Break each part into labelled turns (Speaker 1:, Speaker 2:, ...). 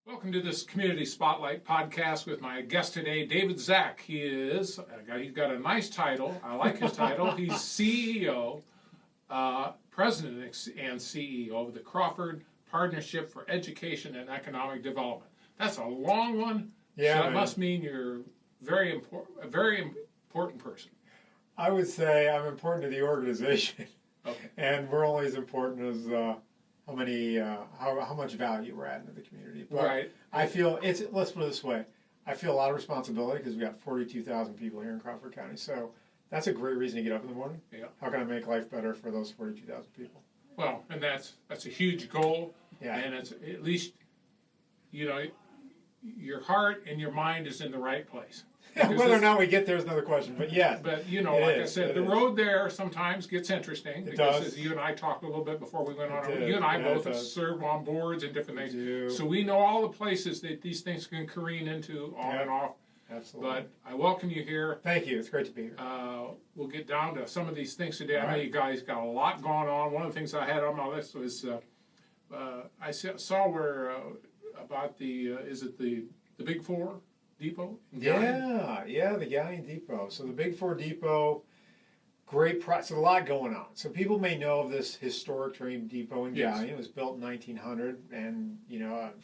Speaker 1: Welcome to this Community Spotlight podcast with my guest today, David Zach. He's got a nice title. I like his title. He's CEO, President and CEO of the Crawford Partnership for Education and Economic Development. That's a long one.
Speaker 2: Yeah,
Speaker 1: so that must mean you're a very important person.
Speaker 2: I would say I'm important to the organization,
Speaker 1: Okay.
Speaker 2: and we're only as important as how much value we're adding to the community. But
Speaker 1: Right.
Speaker 2: I feel let's put it this way. I feel a lot of responsibility because we've got 42,000 people here in Crawford County. So that's a great reason to get up in the morning.
Speaker 1: Yeah.
Speaker 2: How can I make life better for those 42,000 people?
Speaker 1: Well, and that's a huge goal.
Speaker 2: Yeah.
Speaker 1: And it's at least, your heart and your mind is in the right place.
Speaker 2: Whether or not we get there is another question, but yes.
Speaker 1: But, like I said, the road there sometimes gets interesting.
Speaker 2: It
Speaker 1: because
Speaker 2: does.
Speaker 1: as you and I talked a little bit before we went on,
Speaker 2: It
Speaker 1: you and I
Speaker 2: does. Yeah,
Speaker 1: both
Speaker 2: it
Speaker 1: have
Speaker 2: does.
Speaker 1: served on boards and different things.
Speaker 2: do.
Speaker 1: So we know all the places that these things can careen into on
Speaker 2: Yeah.
Speaker 1: and off.
Speaker 2: Absolutely.
Speaker 1: But I welcome you here.
Speaker 2: Thank you. It's great to be here.
Speaker 1: We'll get down to some of these things today. I know
Speaker 2: Right.
Speaker 1: you guys got a lot going on. One of the things I had on my list was I saw where about is it the Big Four Depot? in Gallion?
Speaker 2: Yeah, the Gallion Depot. So the Big Four Depot, so a lot going on. So people may know of this historic train depot in
Speaker 1: Yes.
Speaker 2: Gallion. It was built in 1900 and,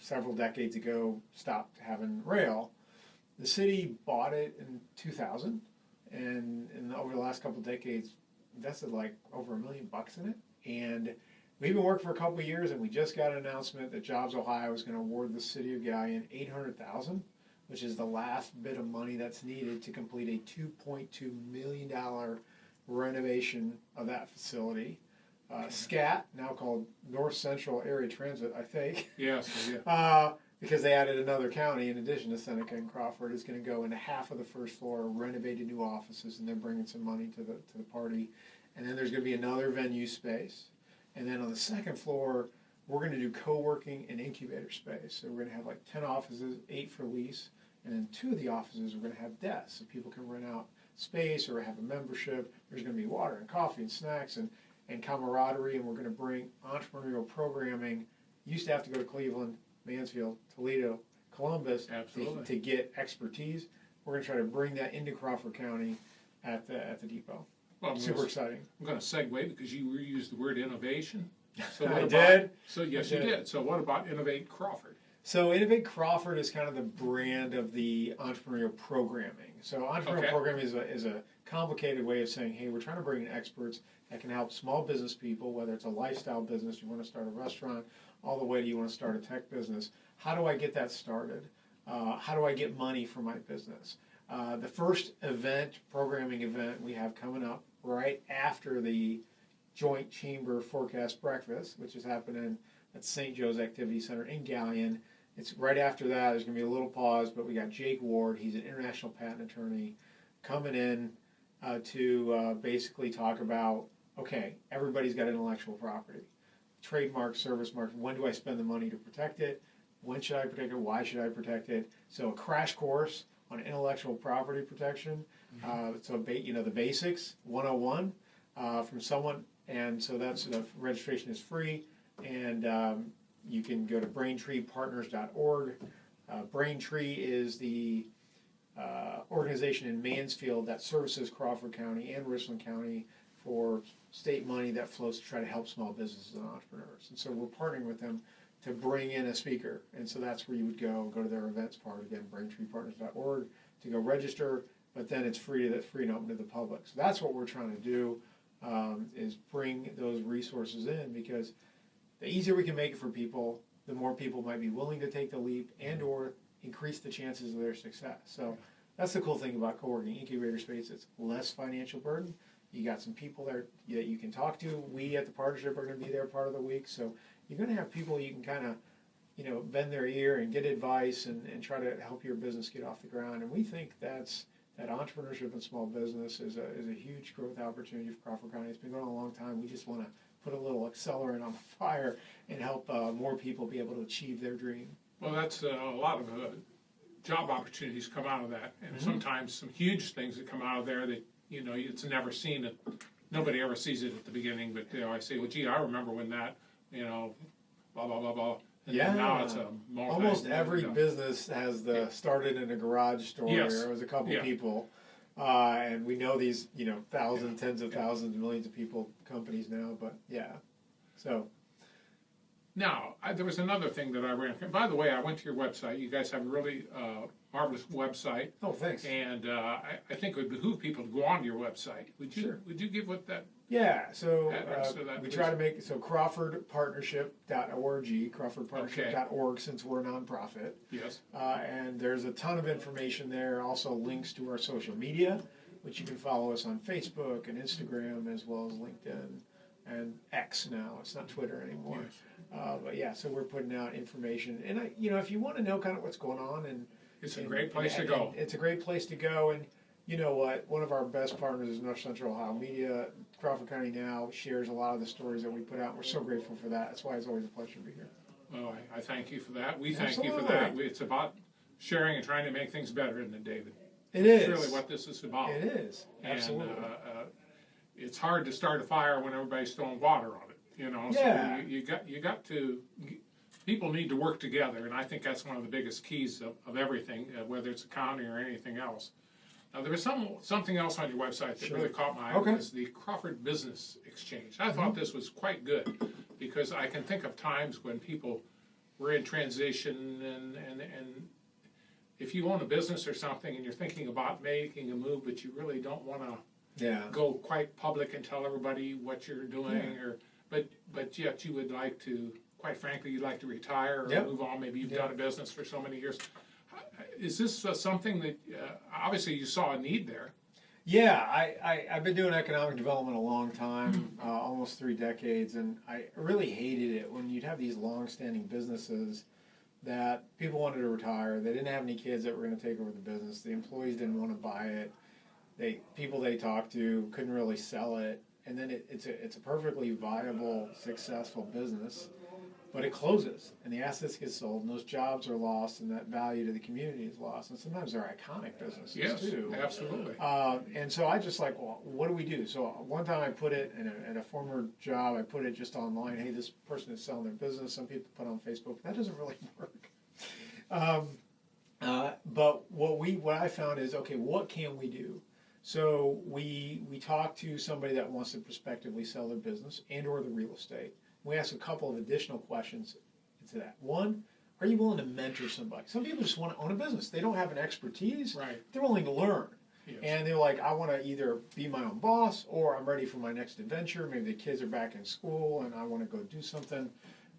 Speaker 2: several decades ago stopped having rail. The city bought it in 2000 and over the last couple of decades invested like over $1 million in it. And we've been working for a couple of years and we just got an announcement that Jobs Ohio is going to award the city of Gallion $800,000, which is the last bit of money that's needed to complete a $2.2 million renovation of that facility. SCAT, now called North Central Area Transit, I think.
Speaker 1: Yes. Yeah.
Speaker 2: Because they added another county in addition to Seneca and Crawford, is going to go into half of the first floor, renovated new offices, and they're bringing some money to the party. And then there's going to be another venue space. And then on the second floor, we're going to do co-working and incubator space. So we're going to have like 10 offices, 8 for lease, and then 2 of the offices we're going to have desks so people can rent out space or have a membership. There's going to be water and coffee and snacks and camaraderie, and we're going to bring entrepreneurial programming. You used to have to go to Cleveland, Mansfield, Toledo, Columbus to get expertise. We're going to try to bring that into Crawford County at the depot.
Speaker 1: Well,
Speaker 2: Super exciting.
Speaker 1: I'm going to segue because you used the word innovation. So
Speaker 2: I did.
Speaker 1: So yes, you did. So what about Innovate Crawford?
Speaker 2: So Innovate Crawford is kind of the brand of the entrepreneurial programming. So entrepreneurial programming is a complicated way of saying, hey, we're trying to bring in experts that can help small business people, whether it's a lifestyle business, you want to start a restaurant, all the way to you want to start a tech business. How do I get that started? How do I get money for my business? The first programming event we have coming up right after the Joint Chamber Forecast Breakfast, which is happening at St. Joe's Activity Center in Gallion. It's right after that. There's going to be a little pause, but we got Jake Ward. He's an international patent attorney coming in to basically talk about, okay, everybody's got intellectual property. Trademark, service mark, when do I spend the money to protect it? When should I protect it? Why should I protect it? So a crash course on intellectual property protection. So the basics, 101 from someone. And so the registration is free. And you can go to braintreepartners.org. Braintree is the organization in Mansfield that services Crawford County and Richland County for state money that flows to try to help small businesses and entrepreneurs. And so we're partnering with them to bring in a speaker. And so that's where you would go to their events part, again, braintreepartners.org, to go register, but then it's free and open to the public. So that's what we're trying to do, is bring those resources in, because the easier we can make it for people, the more people might be willing to take the leap and or increase the chances of their success. So that's the cool thing about co-working incubator space. It's less financial burden. You got some people there that you can talk to. We at the partnership are going to be there part of the week. So you're going to have people you can kind of, bend their ear and get advice and try to help your business get off the ground. And we think that entrepreneurship and small business is a huge growth opportunity for Crawford County. It's been going on a long time. We just want to put a little accelerant on the fire and help more people be able to achieve their dream.
Speaker 1: Well, that's a lot of job opportunities come out of that, and sometimes some huge things that come out of there that it's never seen. Nobody ever sees it at the beginning, but I say, well, gee, I remember when that, blah blah blah blah. And then now it's a
Speaker 2: almost every business has started in a garage store.
Speaker 1: Yes.
Speaker 2: There was a couple people, and we know these, thousands, tens of thousands, millions of people, companies now. But so.
Speaker 1: Now, there was another thing that I ran. By the way, I went to your website. You guys have a really marvelous website.
Speaker 2: Oh, thanks.
Speaker 1: And I think it would behoove people to go on your website. Would you give what that?
Speaker 2: Yeah, so we
Speaker 1: please.
Speaker 2: try to make crawfordpartnership.org, crawfordpartnership.org, since we're a nonprofit.
Speaker 1: Yes.
Speaker 2: And there's a ton of information there, also links to our social media, which you can follow us on Facebook and Instagram, as well as LinkedIn and X now. It's not Twitter anymore.
Speaker 1: Yes.
Speaker 2: So we're putting out information. And, if you want to know kind of what's going on,
Speaker 1: it's a great place to go.
Speaker 2: It's a great place to go. And you know what? One of our best partners is North Central Ohio Media. Crawford County Now shares a lot of the stories that we put out. And we're so grateful for that. That's why it's always a pleasure to be here.
Speaker 1: Well, I thank you for that. We thank you for that. It's about sharing and trying to make things better, isn't it, David?
Speaker 2: It is.
Speaker 1: That's really what this is about.
Speaker 2: It is. Absolutely.
Speaker 1: And it's hard to start a fire when everybody's throwing water on it.
Speaker 2: Yeah.
Speaker 1: So you got to. People need to work together, and I think that's one of the biggest keys of everything, whether it's accounting or anything else. Now, there was something else on your website that really caught my eye.
Speaker 2: Okay.
Speaker 1: Was the Crawford Business Exchange. I thought this was quite good because I can think of times when people were in transition and if you own a business or something and you're thinking about making a move, but you really don't want to go quite public and tell everybody what you're doing, but yet you would like to. Quite frankly, you'd like to retire or move on. Maybe you've done a business for so many years. Is this something that obviously you saw a need there?
Speaker 2: Yeah, I've been doing economic development a long time, almost 3 decades, and I really hated it when you'd have these long-standing businesses that people wanted to retire. They didn't have any kids that were going to take over the business. The employees didn't want to buy it. People they talked to couldn't really sell it, and then it's a perfectly viable, successful business. But it closes, and the assets get sold, and those jobs are lost, and that value to the community is lost. And sometimes they're iconic businesses, too.
Speaker 1: Yes, absolutely.
Speaker 2: And so I just what do we do? So one time I put it, in a former job, I put it just online, hey, this person is selling their business. Some people put it on Facebook. That doesn't really work. But what I found is, okay, what can we do? So we talk to somebody that wants to prospectively sell their business and or the real estate. We ask a couple of additional questions to that. One, are you willing to mentor somebody? Some people just want to own a business. They don't have an expertise.
Speaker 1: Right.
Speaker 2: They're willing to learn.
Speaker 1: Yes.
Speaker 2: And they're like, I want to either be my own boss or I'm ready for my next adventure. Maybe the kids are back in school and I want to go do something.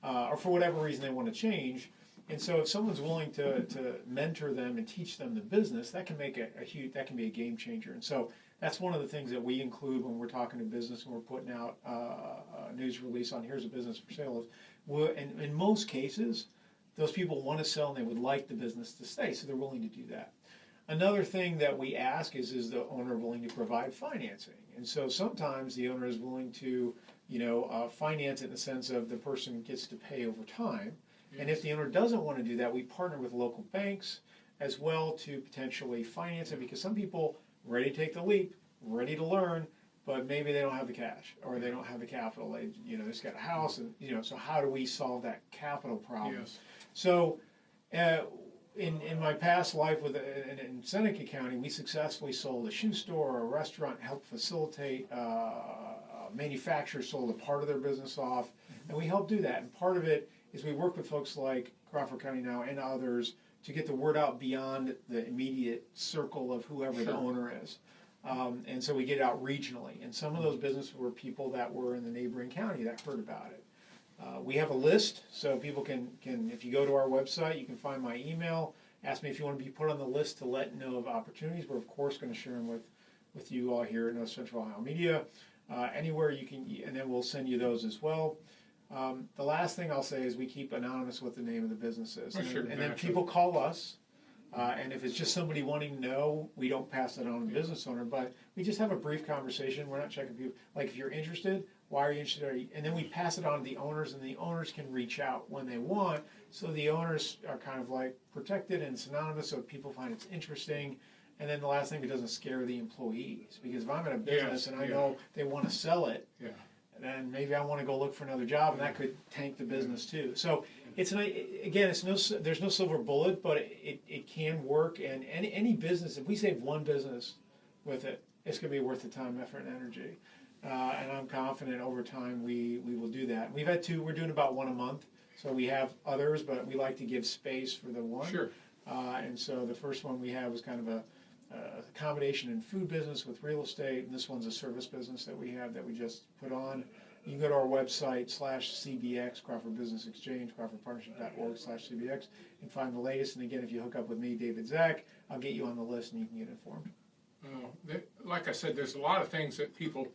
Speaker 2: Or for whatever reason they want to change. And so if someone's willing to mentor them and teach them the business, that can make that can be a game changer. And so that's one of the things that we include when we're talking to business and we're putting out a news release on here's a business for sale. In most cases, those people want to sell and they would like the business to stay, so they're willing to do that. Another thing that we ask is the owner willing to provide financing? And so sometimes the owner is willing to finance it in the sense of the person gets to pay over time. Yes. And if the owner doesn't want to do that, we partner with local banks as well to potentially finance it, because some people ready to take the leap, ready to learn, but maybe they don't have the cash or they don't have the capital. They just got a house, and so how do we solve that capital problem?
Speaker 1: Yes.
Speaker 2: So in my past life in Seneca County, we successfully sold a shoe store, a restaurant, helped facilitate manufacturers sold a part of their business off, and we helped do that. And part of it is we work with folks like Crawford County Now and others to get the word out beyond the immediate circle of whoever the owner is. And so we get it out regionally. And some of those businesses were people that were in the neighboring county that heard about it. We have a list, so people can, if you go to our website, you can find my email. Ask me if you want to be put on the list to let know of opportunities. We're, of course, going to share them with you all here at North Central Ohio Media. Anywhere you can, and then we'll send you those as well. The last thing I'll say is we keep anonymous what the name of the business is. And then people call us, and if it's just somebody wanting to know, we don't pass it on to the business owner, but we just have a brief conversation. We're not checking people. Like, if you're interested, why are you interested? And then we pass it on to the owners, and the owners can reach out when they want. So the owners are kind of like protected and it's anonymous, so people find it's interesting. And then the last thing, it doesn't scare the employees. Because if I'm in a business and I know they want to sell it, then maybe I want to go look for another job, and that could tank the business too. So there's no silver bullet, but it can work. And any business, if we save one business with it, it's going to be worth the time, effort, and energy. And I'm confident over time we will do that. We've had two. We're doing about one a month. So we have others, but we like to give space for the one.
Speaker 1: Sure.
Speaker 2: And so the first one we had was kind of a combination in food business with real estate, and this one's a service business that we have that we just put on. You can go to our website /CBX, Crawford Business Exchange, crawfordpartnership.org/CBX, and find the latest. And again, if you hook up with me, David Zach, I'll get you on the list and you can get informed.
Speaker 1: Like I said, there's a lot of things that people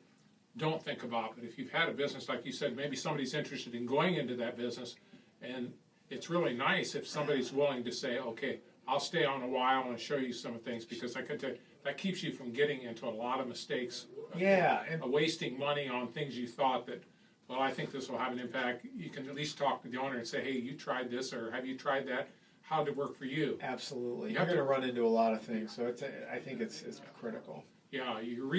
Speaker 1: don't think about, but if you've had a business, like you said, maybe somebody's interested in going into that business, and it's really nice if somebody's willing to say, okay, I'll stay on a while and show you some things, because I can tell you, that keeps you from getting into a lot of mistakes.
Speaker 2: Yeah. And
Speaker 1: wasting money on things you thought that, well, I think this will have an impact. You can at least talk to the owner and say, hey, you tried this, or have you tried that? How did it work for you?
Speaker 2: Absolutely. You're going to run into a lot of things, so I think it's critical.
Speaker 1: Yeah, you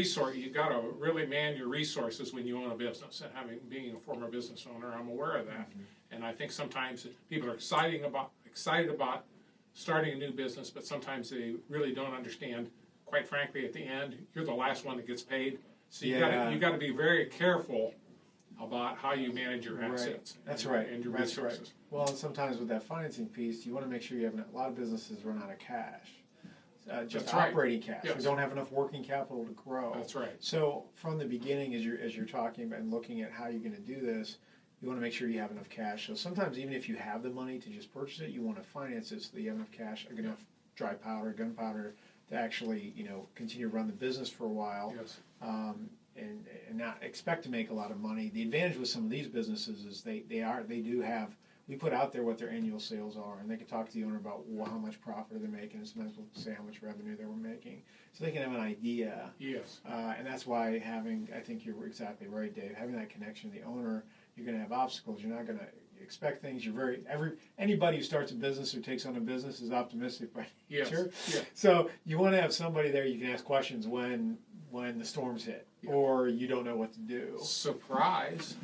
Speaker 1: got to really man your resources when you own a business. And being a former business owner, I'm aware of that. Mm-hmm. And I think sometimes people are excited about starting a new business, but sometimes they really don't understand. Quite frankly, at the end, you're the last one that gets paid. So you got to be very careful about how you manage your assets.
Speaker 2: That's right.
Speaker 1: And your resources.
Speaker 2: Right. Well, and sometimes with that financing piece, you want to make sure you have a lot of businesses run out of cash. Just operating cash. Yes. We don't have enough working capital to grow.
Speaker 1: That's right.
Speaker 2: So from the beginning, as you're talking about and looking at how you're going to do this, you want to make sure you have enough cash. So sometimes even if you have the money to just purchase it, you want to finance it so that you have enough cash, enough dry powder, gunpowder to actually continue to run the business for a while.
Speaker 1: Yes.
Speaker 2: And not expect to make a lot of money. The advantage with some of these businesses is they do have. We put out there what their annual sales are, and they can talk to the owner about how much profit they're making, and sometimes we'll say how much revenue they were making, so they can have an idea.
Speaker 1: Yes.
Speaker 2: And that's why I think you're exactly right, Dave, having that connection to the owner, you're going to have obstacles. You're not going to expect things. Anybody who starts a business or takes on a business is optimistic by nature.
Speaker 1: Yeah.
Speaker 2: So you want to have somebody there you can ask questions when the storms hit. Yeah. Or you don't know what to do.
Speaker 1: Surprise!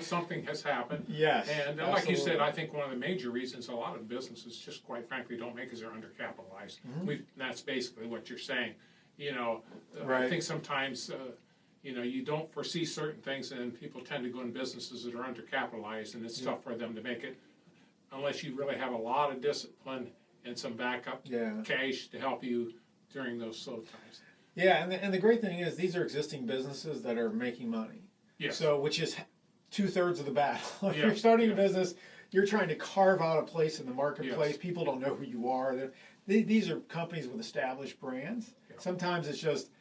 Speaker 1: Something has happened.
Speaker 2: Yes,
Speaker 1: and like you said, I think one of the major reasons a lot of businesses just quite frankly don't make is they're undercapitalized. Mm-hmm. That's basically what you're saying. I think sometimes you don't foresee certain things, and people tend to go in businesses that are undercapitalized, and it's tough for them to make it unless you really have a lot of discipline and some backup cash to help you during those slow times.
Speaker 2: Yeah, and the great thing is these are existing businesses that are making money.
Speaker 1: Yes.
Speaker 2: So, which is 2/3 of the battle. If you're starting a business, you're trying to carve out a place in the marketplace. Yes. People don't know who you are. These are companies with established brands. Yeah. Sometimes it's just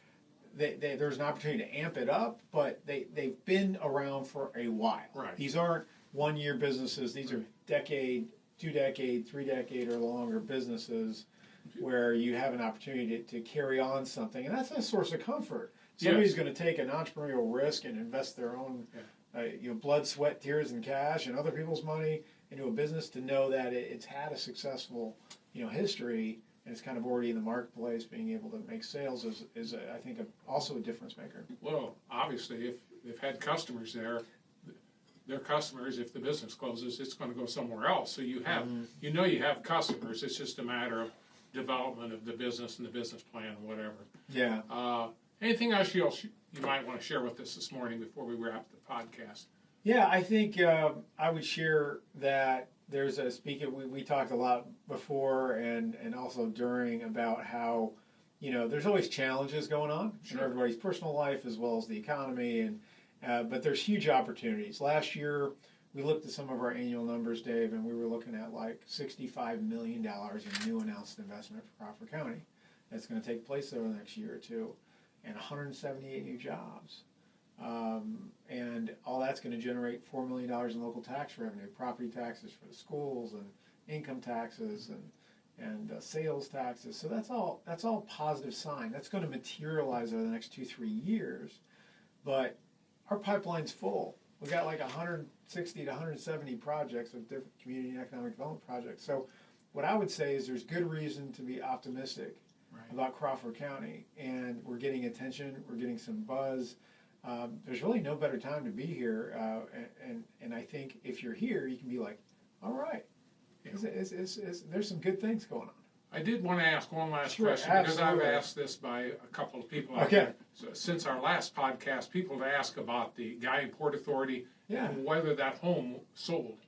Speaker 2: there's an opportunity to amp it up, but they've been around for a while.
Speaker 1: Right.
Speaker 2: These aren't one-year businesses. These are decade, 2-decade, 3-decade or longer businesses, where you have an opportunity to carry on something, and that's a source of comfort. Somebody's going to take an entrepreneurial risk and invest their own blood, sweat, tears, and cash, and other people's money into a business to know that it's had a successful history, and it's kind of already in the marketplace. Being able to make sales is I think also a difference maker.
Speaker 1: Well, obviously, if they've had customers there, their customers, if the business closes, it's going to go somewhere else. So you have you have customers. It's just a matter of development of the business and the business plan and whatever.
Speaker 2: Yeah.
Speaker 1: Anything else you might want to share with us this morning before we wrap the podcast?
Speaker 2: Yeah, I think I would share that there's a speaker, we talked a lot before and also during about how, there's always challenges going on in everybody's personal life as well as the economy, but there's huge opportunities. Last year, we looked at some of our annual numbers, Dave, and we were looking at like $65 million in new announced investment for Crawford County. That's going to take place over the next year or two, and 178 new jobs. And all that's going to generate $4 million in local tax revenue, property taxes for the schools, and income taxes, and sales taxes. So that's all positive sign. That's going to materialize over the next 2-3 years. But our pipeline's full. We've got like 160 to 170 projects of different community and economic development projects. So what I would say is there's good reason to be optimistic about Crawford County. And we're getting attention. We're getting some buzz. There's really no better time to be here. And I think if you're here, you can be like, All right.
Speaker 1: Yeah.
Speaker 2: There's some good things going on.
Speaker 1: I did want to ask one last
Speaker 2: Sure,
Speaker 1: question because I've
Speaker 2: absolutely.
Speaker 1: asked this by a couple of people.
Speaker 2: Okay.
Speaker 1: So since our last podcast, people have asked about the guy in Port Authority
Speaker 2: Yeah.
Speaker 1: and whether that home sold.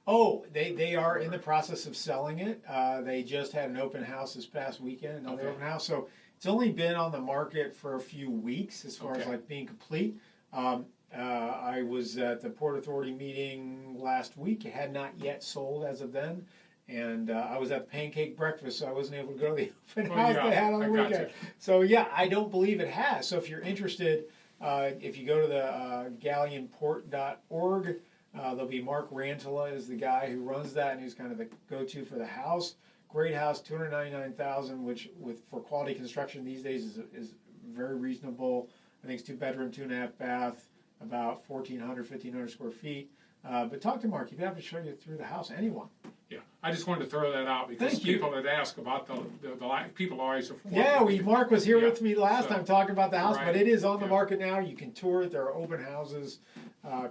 Speaker 2: Oh, they are in the process of selling it. They just had an open house this past weekend, another
Speaker 1: Okay.
Speaker 2: open house. So it's only been on the market for a few weeks as far as
Speaker 1: Okay.
Speaker 2: like being complete. I was at the Port Authority meeting last week. It had not yet sold as of then. And I was at pancake breakfast, so I wasn't able to go to the open house
Speaker 1: yeah,
Speaker 2: they had on the
Speaker 1: I
Speaker 2: weekend.
Speaker 1: gotcha.
Speaker 2: So yeah, I don't believe it has. So if you're interested, if you go to the galleonport.org, there'll be Mark Rantala is the guy who runs that and who's kind of the go-to for the house. Great house, $299,000, which for quality construction these days is very reasonable. I think it's 2-bedroom, 2.5 bath, about 1,500 square feet. But talk to Mark. He'd be happy to show you through the house. Anyone.
Speaker 1: Yeah, I just wanted to throw that out because
Speaker 2: Thank you.
Speaker 1: people had asked about the people always.
Speaker 2: Yeah, Mark was here
Speaker 1: Yeah.
Speaker 2: with me last
Speaker 1: So,
Speaker 2: time talking about the house,
Speaker 1: right.
Speaker 2: but it is on the
Speaker 1: Yeah.
Speaker 2: market now. You can tour it. There are open houses.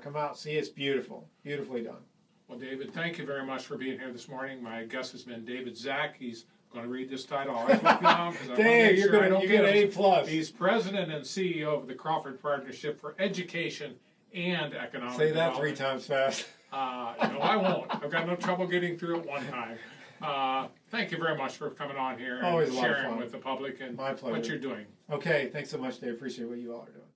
Speaker 2: Come out, see it. It's beautiful. Beautifully done.
Speaker 1: Well, David, thank you very much for being here this morning. My guest has been David Zach. He's going to read this title. I'll write it down because I want to
Speaker 2: Dave,
Speaker 1: make sure I don't
Speaker 2: you get
Speaker 1: it.
Speaker 2: A plus.
Speaker 1: He's president and CEO of the Crawford Partnership for Education and Economic
Speaker 2: Say that
Speaker 1: Development.
Speaker 2: 3 times fast.
Speaker 1: No, I won't. I've got no trouble getting through it one time. Thank you very much for coming on here
Speaker 2: Always a
Speaker 1: and
Speaker 2: lot of
Speaker 1: sharing
Speaker 2: fun.
Speaker 1: with the public and
Speaker 2: My pleasure.
Speaker 1: what you're doing.
Speaker 2: Okay, thanks so much, Dave. Appreciate what you all are doing.